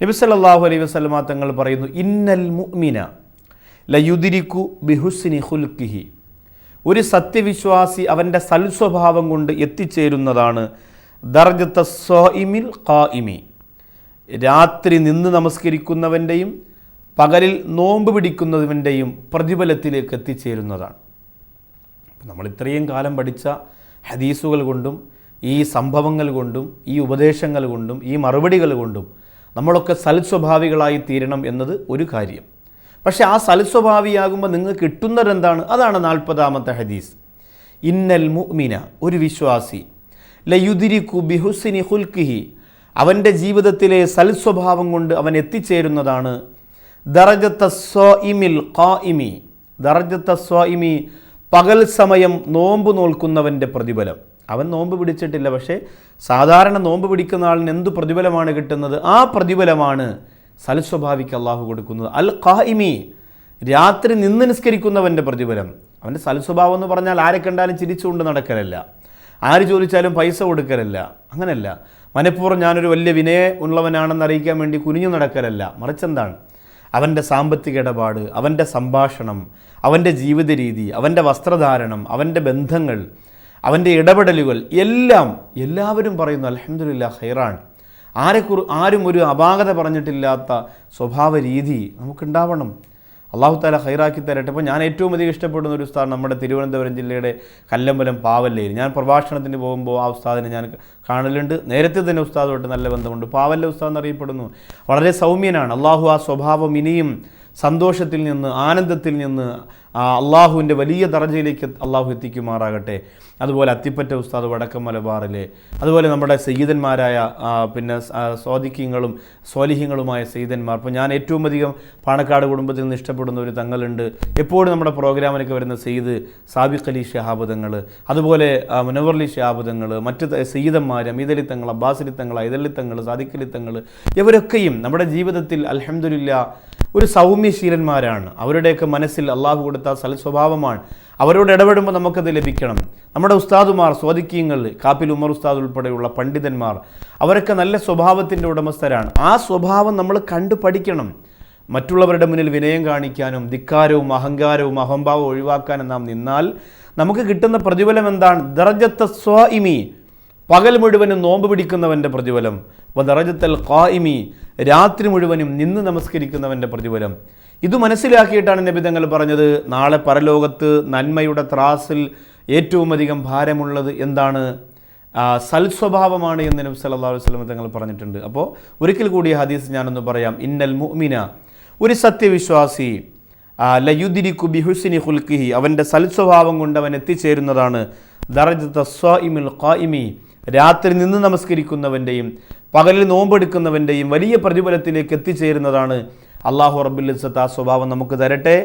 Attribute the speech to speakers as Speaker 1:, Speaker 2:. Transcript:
Speaker 1: നബി സല്ലല്ലാഹു അലൈഹി വസല്ലമ തങ്ങൾ പറയുന്നു, ഇന്നൽ മുഅ്മിന ലയുദ്രികു ബിഹുസ്നി ഖുൽഖിഹി, ഒരു സത്യവിശ്വാസി അവൻ്റെ സൽസ്വഭാവം കൊണ്ട് എത്തിച്ചേരുന്നതാണ് ദർജത്ത സ്വാഇമിൽ ഖായിമി, രാത്രി നിന്ന് നമസ്കരിക്കുന്നവൻ്റെയും പകലിൽ നോമ്പ് പിടിക്കുന്നവൻ്റെയും പ്രതിഫലത്തിലേക്ക് എത്തിച്ചേരുന്നതാണ്. നമ്മൾ ഇത്രയും കാലം പഠിച്ച ഹദീസുകൾ കൊണ്ടും ഈ സംഭവങ്ങൾ കൊണ്ടും ഈ ഉപദേശങ്ങൾ കൊണ്ടും ഈ മറുപടികൾ കൊണ്ടും നമ്മളൊക്കെ സൽസ്വഭാവികളായി തീരണം എന്നത് ഒരു കാര്യം. പക്ഷേ ആ സൽസ്വഭാവിയാകുമ്പോൾ നിങ്ങൾക്ക് കിട്ടുന്നതെന്താണ്? അതാണ് 40-ാമത്തെ ഹദീസ്. ഇന്നൽ മുഅ്മിന, ഒരു വിശ്വാസി, ലയുദ്രികു ബിഹുസ്നി ഖുൽഖിഹി, അവൻ്റെ ജീവിതത്തിലെ സൽസ്വഭാവം കൊണ്ട് അവൻ എത്തിച്ചേരുന്നതാണ് ദറജത്ത സ്വാഇമിൽ ഖായിമി, ദറജത്ത സ്വാഇമി, പകൽ സമയം നോമ്പ് നോൽക്കുന്നവൻ്റെ പ്രതിഫലം. അവൻ നോമ്പ് പിടിച്ചിട്ടില്ല, പക്ഷേ സാധാരണ നോമ്പ് പിടിക്കുന്ന ആളിന് എന്ത് പ്രതിഫലമാണ് കിട്ടുന്നത്? ആ പ്രതിഫലമാണ് സൽസ്വഭാവിക്ക് അള്ളാഹു കൊടുക്കുന്നത്. അൽ ഖായിമി, രാത്രി നിന്ന് നിസ്കരിക്കുന്നവൻ്റെ പ്രതിഫലം. അവൻ്റെ സൽസ്വഭാവം എന്ന് പറഞ്ഞാൽ ആരെ കണ്ടാലും ചിരിച്ചുകൊണ്ട് നടക്കലല്ല, ആര് ചോദിച്ചാലും പൈസ കൊടുക്കലല്ല, അങ്ങനല്ല. മനഃപൂർവ്വം ഞാനൊരു വലിയ വിനയ ഉള്ളവനാണെന്ന് അറിയിക്കാൻ വേണ്ടി കുനിഞ്ഞു നടക്കലല്ല. മറിച്ചെന്താണ്? അവൻ്റെ സാമ്പത്തിക ഇടപാട്, അവൻ്റെ സംഭാഷണം, അവൻ്റെ ജീവിത രീതി, അവൻ്റെ വസ്ത്രധാരണം, അവൻ്റെ ബന്ധങ്ങൾ, അവൻ്റെ ഇടപെടലുകൾ എല്ലാം എല്ലാവരും പറയുന്നു അൽഹംദുലില്ലാ ഖൈറാൻ. ആരും ഒരു അപാകത പറഞ്ഞിട്ടില്ലാത്ത സ്വഭാവ രീതി നമുക്കുണ്ടാവണം. അള്ളാഹു തആല ഖൈറാക്കി തരട്ടെ. അപ്പോൾ ഞാൻ ഏറ്റവും അധികം ഇഷ്ടപ്പെടുന്ന ഒരു ഉസ്താദ് നമ്മുടെ തിരുവനന്തപുരം ജില്ലയുടെ കല്ലമ്പലം പാവല്ലയിൽ. ഞാൻ പ്രഭാഷണത്തിന് പോകുമ്പോൾ ആ ഉസ്താദിനെ ഞാൻ കാണലുണ്ട്. നേരത്തെ തന്നെ ഉസ്താദുമായിട്ട് നല്ല ബന്ധമുണ്ട്. പാവല്ല ഉസ്താദ് എന്നറിയപ്പെടുന്നു. വളരെ സൗമ്യനാണ്. അള്ളാഹു ആ സ്വഭാവം ഇനിയും സന്തോഷത്തിൽ നിന്ന്, ആനന്ദത്തിൽ നിന്ന് അള്ളാഹുവിൻ്റെ വലിയ ദർജയിലേക്ക് അള്ളാഹു എത്തിക്കുമാറാകട്ടെ. അതുപോലെ അത്തിപ്പറ്റ ഉസ്താദ് വടക്കം മലബാറിലെ, അതുപോലെ നമ്മുടെ സയ്യിദന്മാരായ പിന്നെ സ്വാദിഖ്യങ്ങളും സ്വാലിഹ്യങ്ങളുമായ സയ്യിദന്മാർ. ഇപ്പോൾ ഞാൻ ഏറ്റവും അധികം പാണക്കാട് കുടുംബത്തിൽ നിന്ന് ഇഷ്ടപ്പെടുന്ന ഒരു തങ്ങളുണ്ട്. എപ്പോഴും നമ്മുടെ പ്രോഗ്രാമിലേക്ക് വരുന്ന സയ്യിദ് സാബിഖ് അലി ശിഹാബ് തങ്ങൾ, അതുപോലെ മുനവർ അലി ശിഹാബ് തങ്ങൾ, മറ്റ് സയ്യിദന്മാർ അമീദ് അലി തങ്ങൾ, അബ്ബാസ് അലി തങ്ങൾ, ഐദലി തങ്ങൾ, സാദിഖ് അലി തങ്ങൾ, ഇവരൊക്കെയും നമ്മുടെ ജീവിതത്തിൽ അൽഹംദുലില്ലാ ഒരു സൗമ്യശീലന്മാരാണ്. അവരുടെയൊക്കെ മനസ്സിൽ അള്ളാഹു കൊടുത്ത സൽസ്വഭാവമാണ്. അവരോട് ഇടപെടുമ്പോൾ നമുക്കത് ലഭിക്കണം. നമ്മുടെ ഉസ്താദുമാർ, സ്വാദിഖ്യങ്ങൾ, കാപ്പിൽ ഉമർ ഉസ്താദ് ഉൾപ്പെടെയുള്ള പണ്ഡിതന്മാർ, അവരൊക്കെ നല്ല സ്വഭാവത്തിൻ്റെ ഉടമസ്ഥരാണ്. ആ സ്വഭാവം നമ്മൾ കണ്ടു പഠിക്കണം. മറ്റുള്ളവരുടെ മുന്നിൽ വിനയം കാണിക്കാനും ധിക്കാരവും അഹങ്കാരവും അഹംഭാവവും ഒഴിവാക്കാനും നാം നിന്നാൽ നമുക്ക് കിട്ടുന്ന പ്രതിഫലം എന്താണ്? ദറജത്ത സ്വാഇമി, പകൽ മുഴുവനും നോമ്പ് പിടിക്കുന്നവൻ്റെ പ്രതിഫലം. ദറജത്തൽ ഖായിമി, രാത്രി മുഴുവനും നിന്ന് നമസ്കരിക്കുന്നവൻ്റെ പ്രതിഫലം. ഇത് മനസ്സിലാക്കിയിട്ടാണ് നബി തങ്ങൾ പറഞ്ഞത്, നാളെ പരലോകത്ത് നന്മയുടെ ത്രാസിൽ ഏറ്റവും അധികം ഭാരമുള്ളത് എന്താണ്? സൽസ്വഭാവമാണ് എന്ന് നബി സല്ലല്ലാഹു അലൈഹി വസല്ലം തങ്ങൾ പറഞ്ഞിട്ടുണ്ട്. അപ്പോൾ ഒരിക്കൽ കൂടി ഹദീസ് ഞാനൊന്ന് പറയാം. ഇന്നൽ മുഅ്മിന, ഒരു സത്യവിശ്വാസി, ലയുദ്രികു ബിഹുസ്നി ഖുൽഖിഹി, അവൻ്റെ സൽസ്വഭാവം കൊണ്ട് അവൻ എത്തിച്ചേരുന്നതാണ് ദറജത്ത സ്വാഇമിൽ ഖായിമി, രാത്രി നിന്ന് നമസ്കരിക്കുന്നവൻ്റെയും പകലിൽ നോമ്പെടുക്കുന്നവൻ്റെയും വലിയ പ്രതിഫലത്തിലേക്ക് എത്തിച്ചേരുന്നതാണ്. അല്ലാഹു റബ്ബുൽ ഇസ്സത്ത് ആ സ്വഭാവം നമുക്ക് തരട്ടെ.